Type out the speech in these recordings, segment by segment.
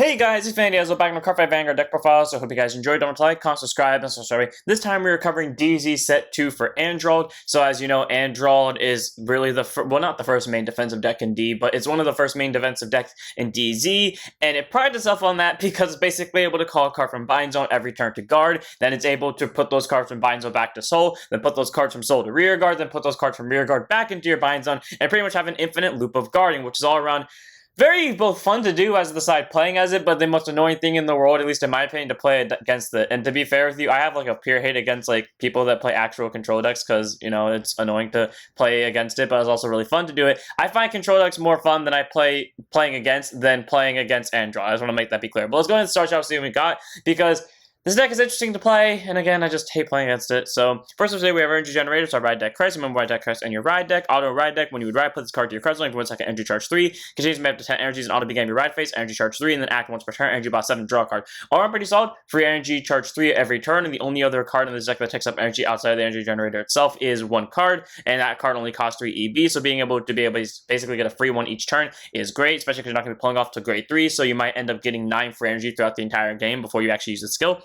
Hey guys, it's Vandy. Welcome back to my Card Fight Vanguard deck profile. So I hope you guys enjoyed. Don't forget to like, comment, subscribe, and so sorry. This time we are covering DZ Set 2 for Androld. So as you know, Androld is really the well, not the first main defensive deck in D, but it's one of the first main defensive decks in DZ, and it prides itself on that because it's basically able to call a card from Bind Zone every turn to guard. Then it's able to put those cards from Bind Zone back to Soul, then put those cards from Soul to Rear Guard, then put those cards from Rear Guard back into your Bind Zone, and pretty much have an infinite loop of guarding, which is all around very both fun to do as the side playing as it, but the most annoying thing in the world, at least in my opinion, to play against it. And to be fair with you, I have like a pure hate against like people that play actual control decks because, you know, it's annoying to play against it, but it's also really fun to do it. I find control decks more fun than I playing against Andro. I just want to make that be clear. But let's go ahead and start out, see what we got, because this deck is interesting to play, and again, I just hate playing against it. So, first of all, we have Energy Generator, so our ride deck Christ. Remember ride deck Christ and your ride deck. Auto ride deck, when you would ride, put this card to your card zone. If you want second energy charge 3, continues to make up to 10 energies and auto begin your ride phase, energy charge 3, and then act once per turn, energy boss 7, draw a card. All around pretty solid, free energy charge 3 every turn, and the only other card in this deck that takes up energy outside of the Energy Generator itself is one card, and that card only costs 3 EB, so being able to basically get a free one each turn is great, especially because you're not going to be pulling off to grade 3, so you might end up getting 9 free energy throughout the entire game before you actually use the skill.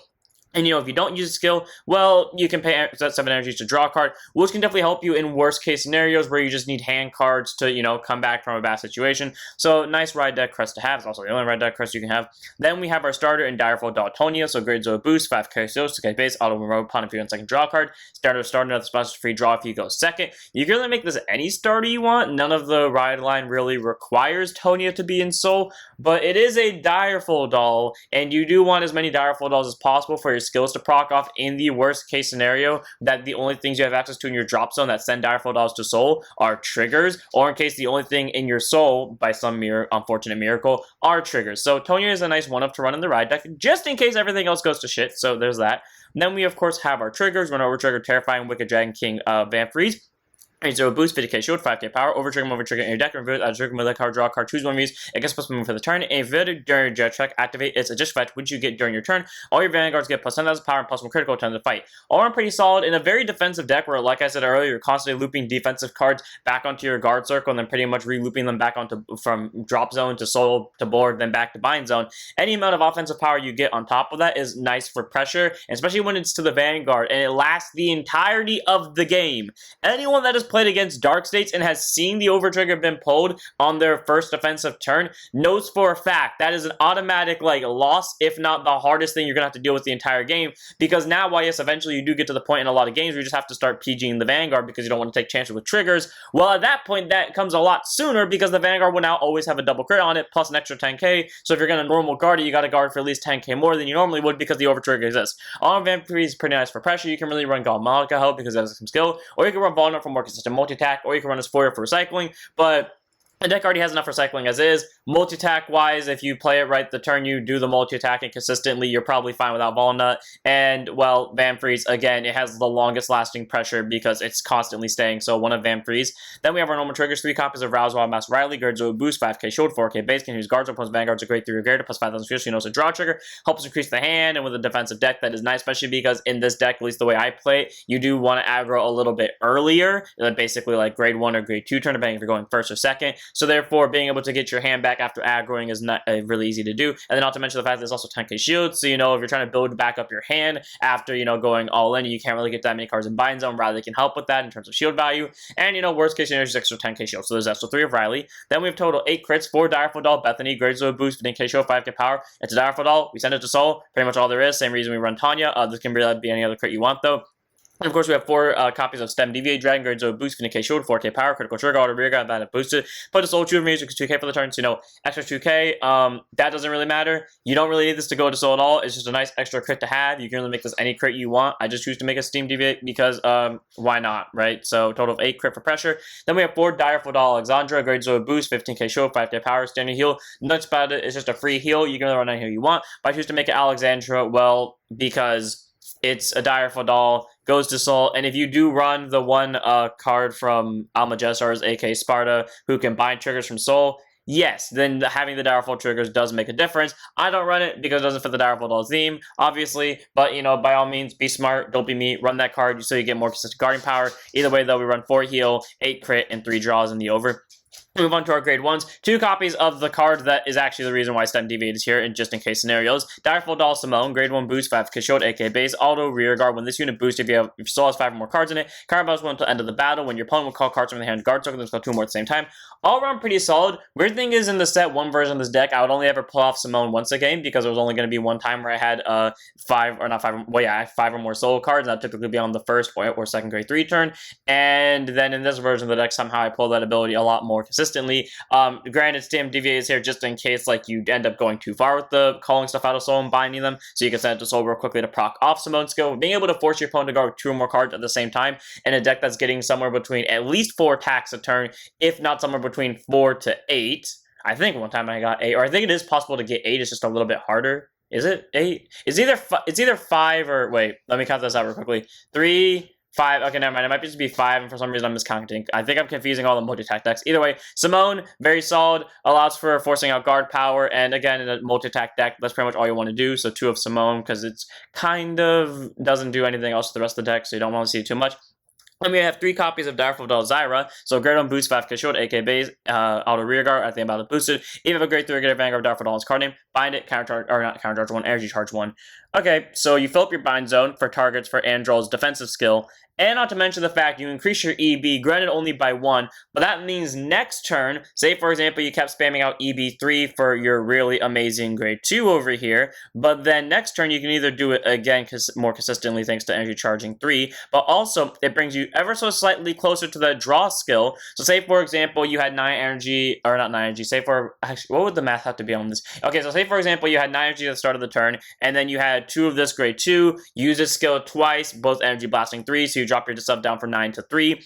And, you know, if you don't use a skill, well, you can pay 7 energies to draw a card, which can definitely help you in worst-case scenarios where you just need hand cards to, you know, come back from a bad situation. So, nice ride deck crest to have. It's also the only ride deck crest you can have. Then we have our starter in Direful Daltonia, so grade 0 boost, 5k skills, 2k base, auto remote upon if you go second draw card. Starter, another splash free draw if you go second. You can really make this any starter you want. None of the ride line really requires Tonia to be in Soul, but it is a Direful doll, and you do want as many Direful dolls as possible for your skills to proc off in the worst case scenario that the only things you have access to in your drop zone that send Direful dolls to Soul are triggers, or in case the only thing in your Soul, by some unfortunate miracle, are triggers. So Tonya is a nice one-up to run in the ride deck, just in case everything else goes to shit, so there's that. And then we, of course, have our triggers. Run over trigger, Terrifying, Wicked Dragon King, Vamp Freeze. 0 boost, 50k shield, 5k power, over trigger in your deck, remove it, trigger with a card, draw a card, choose one of these, it gets plus move for the turn, and if during your check, activate its additional effect, which you get during your turn. All your vanguards get plus 10,000 power and plus 1 critical turn to fight. All around pretty solid in a very defensive deck where, like I said earlier, you're constantly looping defensive cards back onto your guard circle and then pretty much re-looping them back onto from drop zone to Soul to board, then back to bind zone. Any amount of offensive power you get on top of that is nice for pressure, especially when it's to the vanguard and it lasts the entirety of the game. Anyone that has played against Dark States and has seen the overtrigger been pulled on their first defensive turn knows for a fact that is an automatic loss, if not the hardest thing you're gonna have to deal with the entire game, because now, while yes, eventually you do get to the point in a lot of games where you just have to start PGing the Vanguard because you don't want to take chances with triggers. Well, at that point that comes a lot sooner because the Vanguard will now always have a double crit on it plus an extra 10k, so if you're gonna normal guard it, you gotta guard for at least 10k more than you normally would because the overtrigger exists. On Vamp Freeze is pretty nice for pressure. You can really run Galmalika help because that has some skill, or you can run Vulnerable for more consistent multi-attack, or you can run as Foyer for recycling, but the deck already has enough recycling as is. Multi-attack wise, if you play it right the turn you do the multi-attacking consistently, you're probably fine without Volnut. And, well, Vamp Freeze, again, it has the longest lasting pressure because it's constantly staying, so one of Vamp Freeze. Then we have our normal triggers, 3 copies of Rouse Wild Master Riley, Guards with boost, 5k shield, 4k base, can use guards, opponent's vanguards, a great 3 regard, plus 5,000 fuel, so you know it's a draw trigger, helps increase the hand, and with a defensive deck that is nice, especially because in this deck, at least the way I play it, you do want to aggro a little bit earlier, basically like grade 1 or grade 2 turn, depending if you're going first or second, so therefore being able to get your hand back after aggroing is not really easy to do. And then not to mention the fact that there's also 10k shield, so you know if you're trying to build back up your hand after, you know, going all in, you can't really get that many cards in bind zone. Riley can help with that in terms of shield value, and you know, worst case scenario is extra 10k shield, so there's extra 3 of Riley. Then we have total 8 crits, 4 Direful Doll, Bethany, grades of boost, 15k shield, 5k power. It's a Direful Doll, we send it to Soul, pretty much all there is, same reason we run Tanya. This can really be any other crit you want though. And of course, we have 4 copies of Stem Deviate Dragon, grades of boost, 50k shield, 4k power, critical trigger, auto rear guard, that boosted. Put a Soul True music, 2k for the turn, so you know, extra 2k. That doesn't really matter. You don't really need this to go to Soul at all. It's just a nice extra crit to have. You can really make this any crit you want. I just choose to make a Steam Deviate because, why not, right? So, total of 8 crit for pressure. Then we have 4 Direful Doll Alexandra, grades of boost, 15k shield, 5k power, standing heal. Nuts about it, it's just a free heal. You can really run any heal you want. But I choose to make it Alexandra, well, because it's a Direful Doll, goes to Soul, and if you do run the one card from Almagestars, aka Sparta, who can bind triggers from Soul, yes, then having the Direful triggers does make a difference. I don't run it because it doesn't fit the Direful Doll theme, obviously, but, you know, by all means, be smart, don't be me, run that card so you get more consistent guarding power. Either way, though, we run 4 heal, 8 crit, and 3 draws in the over. Move on to our grade 1s. 2 copies of the card that is actually the reason why Stun Deviate is here, and just in case scenarios. Direful Doll Simone, grade 1 boost, 5 Kishot, aka base, auto rear guard. When this unit boosts, if you still has 5 or more cards in it, card battles 1 until end of the battle. When your opponent will call cards from the hand guard circle, then call 2 more at the same time. All around pretty solid. Weird thing is, in the set 1 version of this deck, I would only ever pull off Simone once a game, because it was only going to be one time where I had 5 or more solo cards, and that would typically be on the first or second grade 3 turn. And then in this version of the deck, somehow I pull that ability a lot more consistently. Granted, Stam Deviate is here just in case like you end up going too far with the calling stuff out of soul and binding them, so you can send it to soul real quickly to proc off Simone skill. Being able to force your opponent to guard 2 or more cards at the same time in a deck that's getting somewhere between at least 4 attacks a turn, if not somewhere between 4 to 8. I think one time I got 8, or I think it is possible to get 8. It's just a little bit harder. Is it 8? It's either 5 or wait. Let me count this out real quickly. 3. 5, okay, never mind. It might just be 5, and for some reason I'm miscounting. I think I'm confusing all the multi-attack decks. Either way, Simone, very solid, allows for forcing out guard power, and again, in a multi-attack deck, that's pretty much all you want to do. So 2 of Simone, because it's kind of doesn't do anything else to the rest of the deck, so you don't want to see too much. And we have 3 copies of Direful Doll Zyra. So grade 1 boost, 5 Kishot, aka base, auto rear guard at the about boosted. If you have a grade 3 or grade Vanguard Direful Doll in its card name, bind it, counter charge, or not counter charge 1, energy charge 1. Okay, so you fill up your bind zone for targets for Androld's defensive skill. And not to mention the fact you increase your EB, granted only by 1, but that means next turn, say for example you kept spamming out EB3 for your really amazing grade 2 over here, but then next turn you can either do it again more consistently thanks to energy charging 3, but also it brings you ever so slightly closer to the draw skill. So say for example you had 9 energy, or not 9 energy, say for, actually what would the math have to be on this? Okay, so say for example you had 9 energy at the start of the turn, and then you had 2 of this grade 2, use this skill twice, both energy blasting 3, so you drop your sub down from 9 to 3.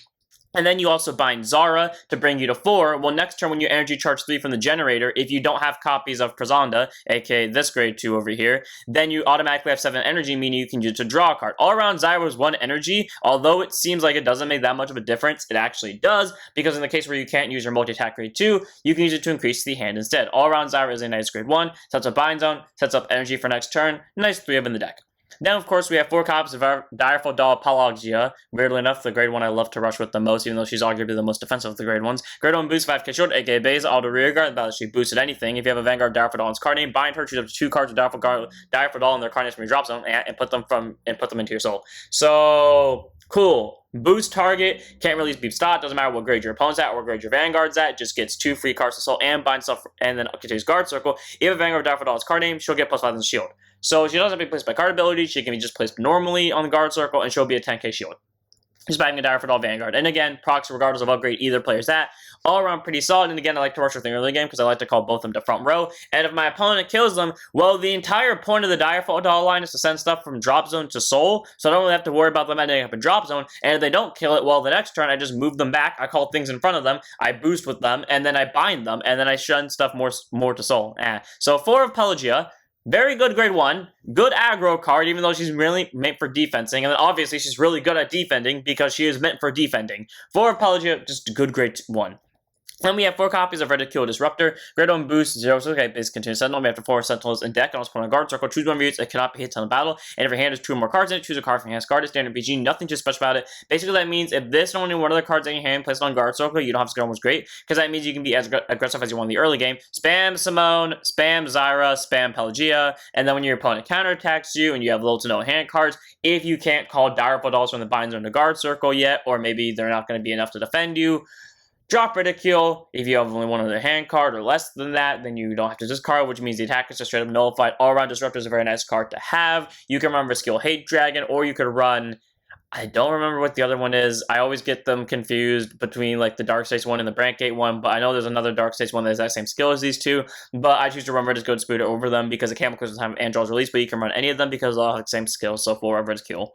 And then you also bind Zara to bring you to 4. Well, next turn when you energy charge 3 from the generator, if you don't have copies of Prasanda, aka this grade 2 over here, then you automatically have 7 energy, meaning you can use it to draw a card. All around Zyra was 1 energy, although it seems like it doesn't make that much of a difference, it actually does, because in the case where you can't use your multi-attack grade 2, you can use it to increase the hand instead. All around Zyra is a nice grade 1, sets up bind zone, sets up energy for next turn, nice 3 of in the deck. Then, of course, we have 4 copies of our Direful Doll Pelagia. Weirdly enough, the grade 1 I love to rush with the most, even though she's arguably the most defensive of the grade 1s. Grade 1 boost 5 Kishot, aka base, auto rear guard, that she boosted anything. If you have a Vanguard Direful Doll in its card name, bind her, choose up to 2 cards of Direful Doll in their card name from your drop zone, and put them into your soul. So, cool. Boost target, can't really be stopped, doesn't matter what grade your opponent's at or what grade your Vanguard's at, just gets 2 free cards to soul and bind stuff, and then continues guard circle. If you have a Vanguard Direful Doll in its card name, she'll get +5 in shield. So she doesn't have to be placed by card ability, she can be just placed normally on the guard circle, and she'll be a 10k shield. Just by having a Direful Doll Vanguard. And again, procs regardless of upgrade either player's at. All around pretty solid, and again, I like to rush with the early game because I like to call both of them to front row. And if my opponent kills them, well, the entire point of the Direful Doll line is to send stuff from drop zone to soul, so I don't really have to worry about them ending up in drop zone. And if they don't kill it, well, the next turn, I just move them back, I call things in front of them, I boost with them, and then I bind them, and then I send stuff more to soul. So 4 of Pelagia. Very good grade 1, good aggro card, even though she's really meant for defensing, and then obviously she's really good at defending because she is meant for defending. 4 of Pelagia, just a good grade 1. Then we have 4 copies of Ridicule Disruptor. Grade 1 boost, 0, so okay, base continuous sentinel. We have 4 sentinels in deck. On its opponent guard circle, choose 1 of units that cannot be hit on the battle. And if your hand has 2 or more cards in it, choose a card from your hand's guard. Standard PG, nothing too special about it. Basically, that means if this and only one of the cards in your hand placed on guard circle, you don't have to go, was great, because that means you can be as aggressive as you want in the early game. Spam Simone, spam Zyra, spam Pelagia, and then when your opponent counterattacks you and you have little to no hand cards, if you can't call Direful Dolls from the binds on the guard circle yet, or maybe they're not going to be enough to defend you, drop Ridicule. If you have only one other hand card or less than that, then you don't have to discard, which means the attack is just straight up nullified. All-around Disruptor is a very nice card to have. You can run skill Hate Dragon, or you could run, I don't remember what the other one is. I always get them confused between like the Dark States one and the Brandgate one, but I know there's another Dark States one that has that same skill as these 2, but I choose to run Ridicule Disputer over them because it can't because of the time of Androld's release, but you can run any of them because they all have the same skill, so 4 of Ridicule.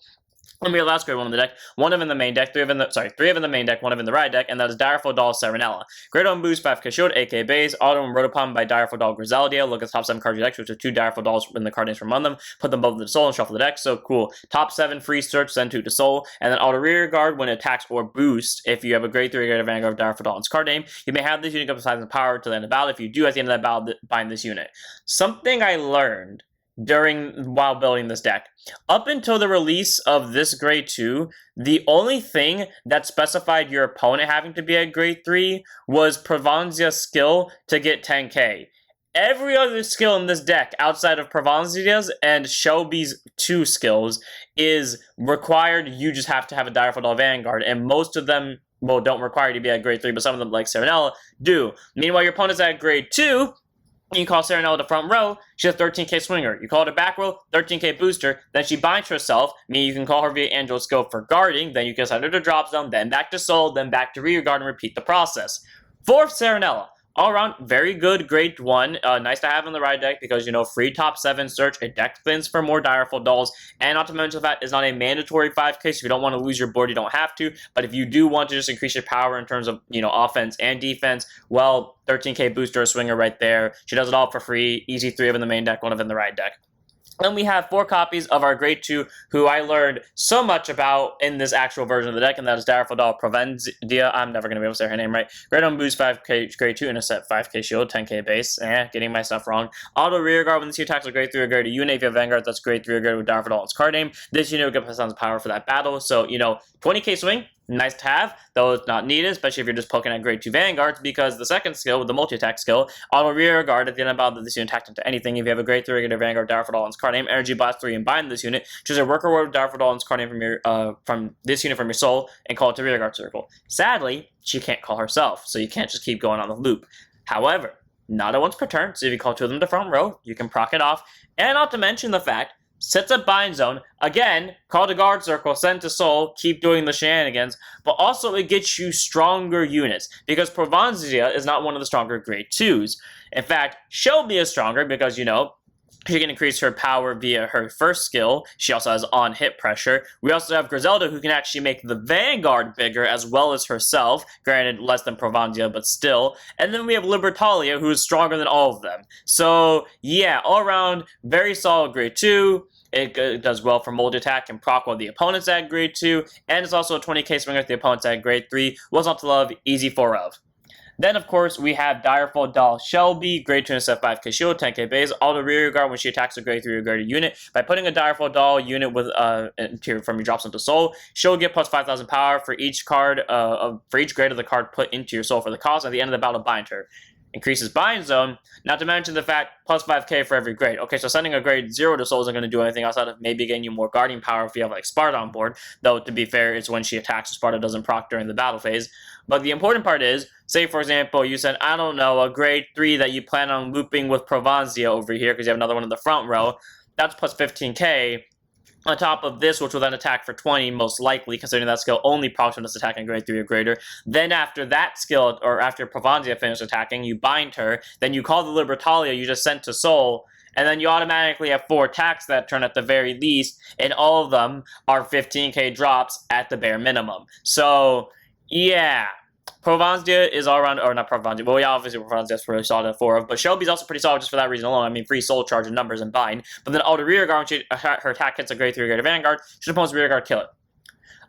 And we have last grade 1 in the deck, 1 of in the main deck, 3 of in the main deck, 1 of in the right deck, and that is Direful Doll Serenella. Grade 1 boost 5 Kishot, aka base, auto and Rotopalm by Direful Doll Griseldia. Look at the top 7 cards of your deck, which are 2 Direful Dolls in the card names from among them. Put them both into soul and shuffle the deck. So cool. Top 7 free search, send 2 to soul, and then auto rear guard when it attacks or boosts. If you have a grade 3 or grade Vanguard of Direful Doll in its card name, you may have this unit up to size and power to the end of the battle. If you do at the end of that battle, bind this unit. Something I learned while building this deck. Up until the release of this grade 2, the only thing that specified your opponent having to be at grade 3 was Provanzia's skill to get 10k. Every other skill in this deck outside of Provanzia's and Shelby's 2 skills is required. You just have to have a Direful Doll Vanguard, and most of them, well, don't require you to be at grade 3, but some of them, like Serenella, do. Meanwhile, your opponent's at grade 2, you call Serenella the front row, she has 13k swinger. You call it a back row, 13k booster, then she binds herself, meaning you can call her via Androld skill for guarding, then you can send her to drop zone, then back to soul, then back to rear guard, and repeat the process. For Serenella, all around, very good grade 1. Nice to have in the ride deck because, you know, free top 7 search, it deck spins for more Direful Dolls, and not to mention the fact it's not a mandatory 5k, so if you don't want to lose your board, you don't have to, but if you do want to just increase your power in terms of, you know, offense and defense, well, 13k booster or swinger right there. She does it all for free. Easy 3 of in the main deck, 1 of in the ride deck. Then we have 4 copies of our grade 2, who I learned so much about in this actual version of the deck, and that is Direful Doll Provenzia. I'm never going to be able to say her name right. Grade 1 boost, 5k grade 2, intercept, 5k shield, 10k base. Getting my stuff wrong. Auto rear guard when she attacks a grade 3 or grade 2 unit. If you have Vanguard, that's grade 3 or grade with Direful Doll in its card name. This unit will get +1 of power for that battle. So, you know, 20k swing. Nice to have, though it's not needed, especially if you're just poking at grade 2 Vanguards, because the second skill, with the multi-attack skill, auto rear guard at the end of battle, this unit attacked into anything. If you have a grade 3 regular Vanguard Direful Doll in its card name, energy blast 3 and bind this unit, choose a worker word Direful Doll in its card name from this unit from your soul, and call it to rear guard circle. Sadly, she can't call herself, so you can't just keep going on the loop. However, not at once per turn, so if you call 2 of them to front row, you can proc it off, and not to mention the fact, sets up bind zone, again, call to guard circle, send to soul, keep doing the shenanigans, but also it gets you stronger units, because Provanzia is not one of the stronger grade 2s. In fact, Shelby is stronger because, you know, she can increase her power via her first skill. She also has on-hit pressure. We also have Griselda, who can actually make the Vanguard bigger, as well as herself. Granted, less than Provanzia, but still. And then we have Libertalia, who is stronger than all of them. So, yeah, all around, very solid grade 2. It does well for multi-attack and proc while the opponent's at grade 2. And it's also a 20k swinger if the opponent's at grade 3. What's not to love? Easy 4 of. Then, of course, we have Direful Doll Shelby, grade 2 and set 5k shield, 10k base, auto rear guard when she attacks a grade 3 or greater unit. By putting a Direful Doll unit with from your drops into soul, she'll get plus 5,000 power for each card, for each grade of the card put into your soul for the cost. At the end of the battle, bind her. Increases bind zone, not to mention the fact plus 5k for every grade. Okay, so sending a grade 0 to soul isn't going to do anything outside of maybe getting you more guarding power if you have like Sparta on board, though to be fair, it's when she attacks, Sparta doesn't proc during the battle phase. But the important part is, say for example, you send, I don't know, a grade 3 that you plan on looping with Provanzia over here because you have another one in the front row, that's plus 15k. On top of this, which will then attack for 20, most likely, considering that skill only procs when it's attacking grade 3 or greater. Then after that skill, or after Provanzia finishes attacking, you bind her, then you call the Libertalia you just sent to soul, and then you automatically have 4 attacks that turn at the very least, and all of them are 15k drops at the bare minimum. So, yeah. Provanzia is all around, or not Provanzia, well, yeah, obviously Provanzia is pretty solid at 4 of, but Shelby's also pretty solid just for that reason alone. I mean, free soul charge and numbers and bind, but then auto rear guard, when her attack hits a grade 3 or greater Vanguard, should opponent's rear guard kill it.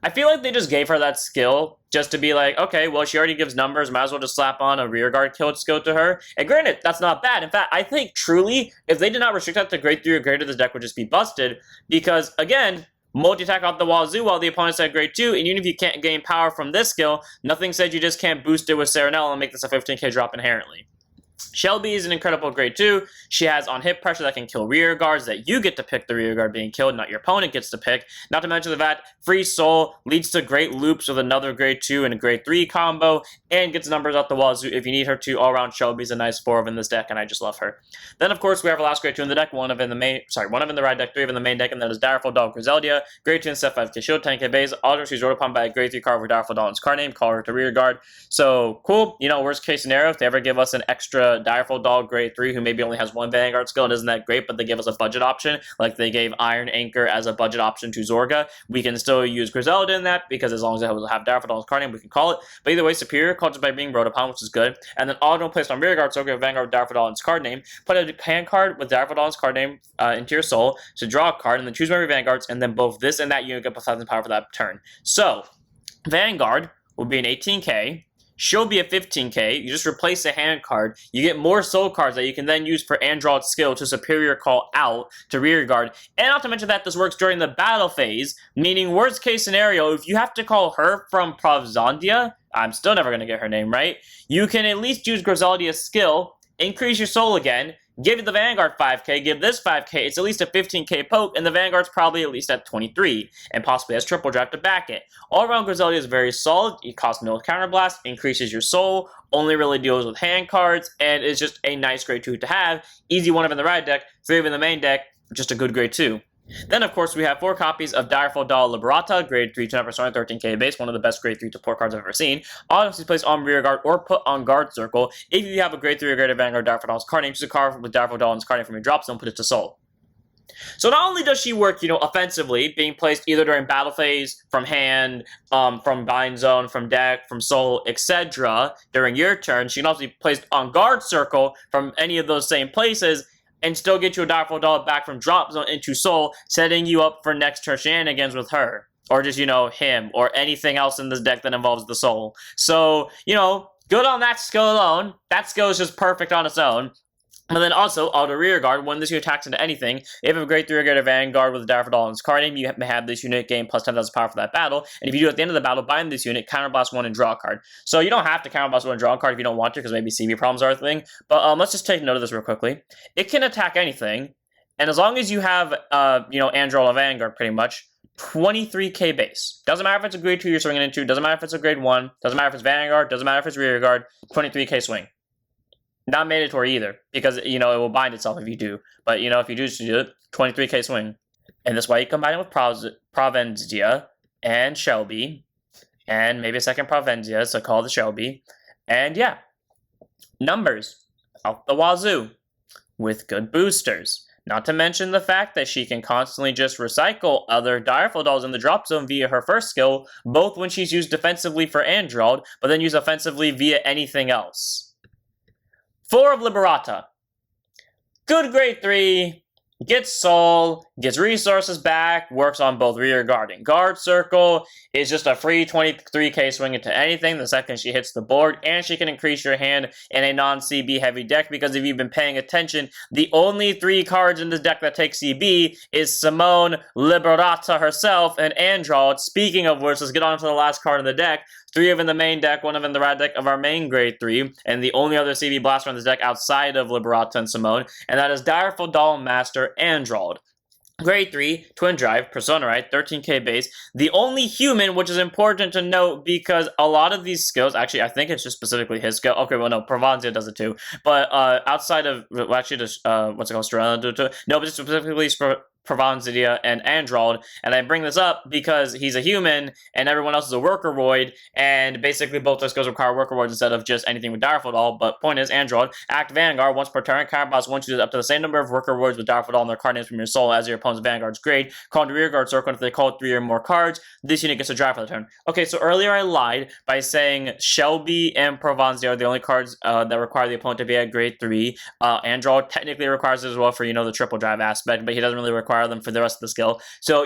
I feel like they just gave her that skill just to be like, okay, well, she already gives numbers, might as well just slap on a rear guard kill skill to her. And granted, that's not bad. In fact, I think truly, if they did not restrict that to grade 3 or greater, this deck would just be busted, because again, multi-attack off the wazoo while the opponent's at grade 2, and even if you can't gain power from this skill, nothing said you just can't boost it with Serenella and make this a 15k drop inherently. Shelby is an incredible grade 2. She has on-hit pressure that can kill rear guards, that you get to pick the rear guard being killed, not your opponent gets to pick. Not to mention the fact free soul leads to great loops with another grade 2 and a grade 3 combo, and gets numbers out the wazoo if you need her to. All-around Shelby's a nice 4 of in this deck, and I just love her. Then, of course, we have our last grade 2 in the deck, one of in the ride deck, 3 of in the main deck, and that is Direful Doll Griselda, grade 2 and set 5k shield, 10k base. Auto, she's rolled upon by a grade 3 card with Direful Doll in its card name, call her to rear guard. So, cool. You know, worst case scenario, if they ever give us an extra Direful Doll grade 3 who maybe only has 1 Vanguard skill, it isn't that great, but they give us a budget option, like they gave Iron Anchor as a budget option to Zorga, we can still use Griselda in that, because as long as it will have Direful Doll's card name, we can call it. But either way, superior, called just by being rode upon, which is good. And then auto placed on rear guard, so get Vanguard with Direful Doll in its card name, put a hand card with Direful Doll in its card name into your soul to draw a card, and then choose memory Vanguards, and then both this and that unit get plus 1,000 power for that turn. So, Vanguard will be an 18k. She'll be at 15k. You just replace a hand card. You get more soul cards that you can then use for Androld's skill to superior call out to rear guard. And not to mention that this works during the battle phase, meaning worst case scenario, if you have to call her from Provzondia, I'm still never going to get her name right, you can at least use Griseldia's skill, increase your soul again, give the Vanguard 5k, give this 5k, it's at least a 15k poke, and the Vanguard's probably at least at 23, and possibly has triple drive to back it. All around, Griseldia is very solid. It costs no counterblast, increases your soul, only really deals with hand cards, and is just a nice grade 2 to have. Easy 1 of in the ride deck, 3 of in the main deck, just a good grade 2. Then, of course, we have 4 copies of Direful Doll Liberata, grade 3 to Persona, 13k base, one of the best grade 3 to 4 cards I've ever seen. Obviously placed on rear guard or put on guard circle. If you have a grade 3 or greater Vanguard Direful Doll's card name, choose a card with Direful Doll and its card name from your drop zone, put it to soul. So not only does she work, offensively, being placed either during battle phase, from hand, from bind zone, from deck, from soul, etc. during your turn, she can also be placed on guard circle from any of those same places, and still get you a Direful Doll back from drop zone into soul, setting you up for next turn shenanigans with her. Or just, him, or anything else in this deck that involves the soul. So, good on that skill alone. That skill is just perfect on its own. But then also, auto rear guard, when this unit attacks into anything, if you have a grade 3 or greater Vanguard with a Direful Doll in its card name, you may have this unit gain plus 10,000 power for that battle, and if you do at the end of the battle, bind this unit, counterblast 1 and draw a card. So you don't have to counterblast 1 and draw a card if you don't want to, because maybe CB problems are a thing, but let's just take note of this real quickly. It can attack anything, and as long as you have, Androld or Vanguard, pretty much, 23k base. Doesn't matter if it's a grade 2 you're swinging into, doesn't matter if it's a grade 1, doesn't matter if it's Vanguard, doesn't matter if it's rear guard, 23k swing. Not mandatory either, because, it will bind itself if you do. But, if you choose to do it, 23k swing. And that's why you combine it with Provenzia and Shelby, and maybe a second Provenzia, so call the Shelby. And yeah, numbers out the wazoo with good boosters. Not to mention the fact that she can constantly just recycle other Direful Dolls in the drop zone via her first skill, both when she's used defensively for Androld, but then used offensively via anything else. 4 of Liberata. Good grade 3, gets soul, gets resources back, works on both rear guard and guard circle, is just a free 23k swing into anything the second she hits the board, and she can increase your hand in a non-CB heavy deck, because if you've been paying attention, the only 3 cards in this deck that take CB is Simone, Liberata herself, and Androld. Speaking of which, let's get on to the last card in the deck. 3 of in the main deck, 1 of in the rad deck of our main grade 3, and the only other CB blaster on this deck outside of Liberata and Simone, and that is Direful Doll Master Androld. Grade 3, Twin Drive, Persona Ride, 13k base. The only human, which is important to note because a lot of these skills, actually, I think it's just specifically his skill. Okay, well, no, Provenzia does it too. But outside of, well, actually, what's it called? No, but specifically Provenzia and Androld, and I bring this up because he's a human and everyone else is a worker-roid, and basically both those skills require worker-roids instead of just anything with Direful Doll. But point is, Androld, act Vanguard once per turn, counterblast once you do up to the same number of worker-roids with Direful Doll and their card names from your soul as your opponent's Vanguard's grade. Call to rear guard circle, and if they call 3 or more cards, this unit gets a drive for the turn. Okay, so earlier I lied by saying Shelby and Provenzia are the only cards that require the opponent to be at grade 3. Androld technically requires it as well for, the triple drive aspect, but he doesn't really require them for the rest of the skill. So,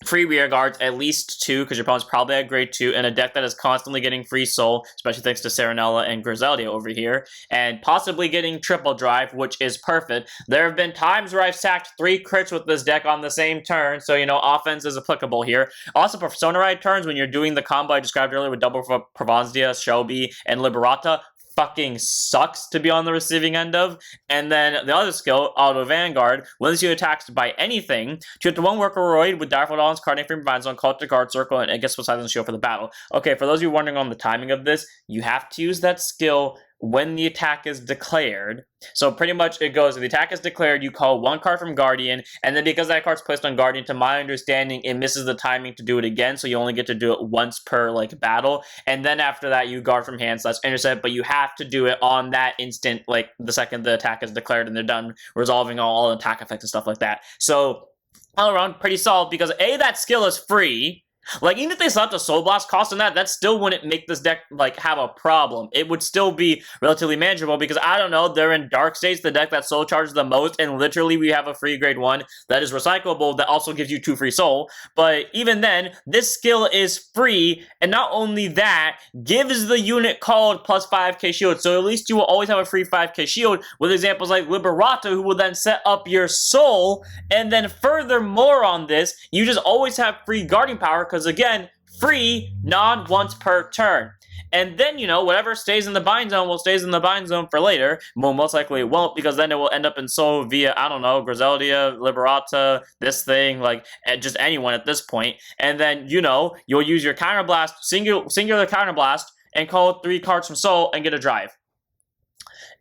free rear guards, at least 2, because your opponent's probably at grade 2, and a deck that is constantly getting free soul, especially thanks to Serenella and Griseldia over here, and possibly getting triple drive, which is perfect. There have been times where I've sacked 3 crits with this deck on the same turn, so, offense is applicable here. Also, for Persona Ride turns, when you're doing the combo I described earlier with double for Provenzia, Shelby, and Liberata, fucking sucks to be on the receiving end of. And then the other skill, Auto Vanguard, when this unit attacks by anything, to hit the 1 worker-roid with Direful Doll card name from your bind zone, call it to guard circle, and it gets what's on the shield for the battle. Okay, for those of you wondering on the timing of this, you have to use that skill when the attack is declared. So pretty much it goes, if the attack is declared, you call 1 card from Guardian, and then because that card's placed on Guardian, to my understanding, it misses the timing to do it again, so you only get to do it once per, battle, and then after that, you guard from hand / intercept, but you have to do it on that instant, the second the attack is declared and they're done resolving all attack effects and stuff like that. So, all around, pretty solid, because A, that skill is free, Like, even if they slapped a Soul Blast cost on that, that still wouldn't make this deck, like, have a problem. It would still be relatively manageable because, I don't know, they're in Dark States, the deck that Soul charges the most, and literally we have a free grade 1 that is recyclable that also gives you 2 free Soul. But even then, this skill is free, and not only that, gives the unit called plus 5k shield, so at least you will always have a free 5k shield, with examples like Liberata, who will then set up your Soul, and then furthermore on this, you just always have free guarding power, because again, free, non-once per turn. And then, you know, whatever stays in the bind zone will stays in the bind zone for later. Well, most likely it won't, because then it will end up in Soul via, I don't know, Griseldia, Liberata, this thing, like, just anyone at this point. And then, you know, you'll use your Counterblast, singular Counterblast, and call 3 cards from Soul and get a drive.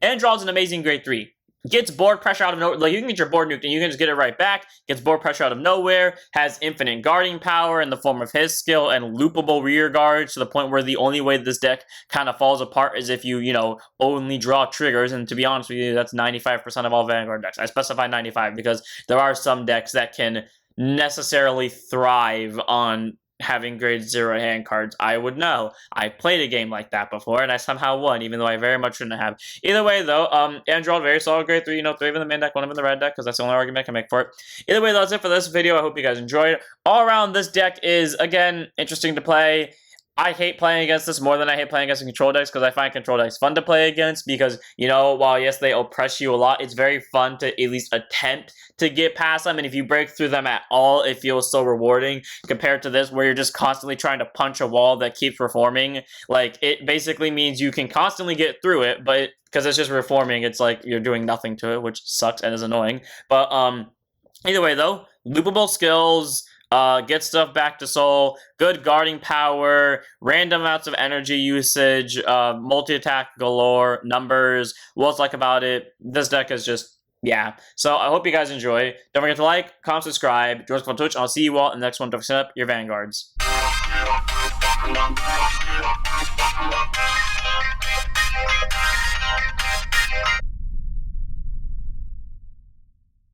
Androld's an amazing grade 3. Gets board pressure out of nowhere. Like, you can get your board nuked and you can just get it right back. Gets board pressure out of nowhere. Has infinite guarding power in the form of his skill and loopable rear guards, to the point where the only way this deck kind of falls apart is if you know, only draw triggers. And to be honest with you, that's 95% of all Vanguard decks. I specify 95 because there are some decks that can necessarily thrive on having grade 0 hand cards. I would know. I played a game like that before, and I somehow won, even though I very much shouldn't have. Either way, though, Androld, very solid grade 3, you know, 3 of in the main deck, 1 of in the red deck, because that's the only argument I can make for it. Either way, that's it for this video. I hope you guys enjoyed. All around, this deck is, again, interesting to play. I hate playing against this more than I hate playing against control decks, because I find control decks fun to play against, because, you know, while yes, they oppress you a lot, it's very fun to at least attempt to get past them, and if you break through them at all, it feels so rewarding, compared to this, where you're just constantly trying to punch a wall that keeps reforming. Like, it basically means you can constantly get through it, but because it's just reforming, it's like you're doing nothing to it, which sucks and is annoying. But, either way, though, loopable skills, get stuff back to Soul, good guarding power, random amounts of energy usage, multi-attack galore, numbers. What's like about it? This deck is just, yeah. So I hope you guys enjoy. Don't forget to like, comment, subscribe, join us on Twitch, and I'll see you all in the next one to set up your Vanguards.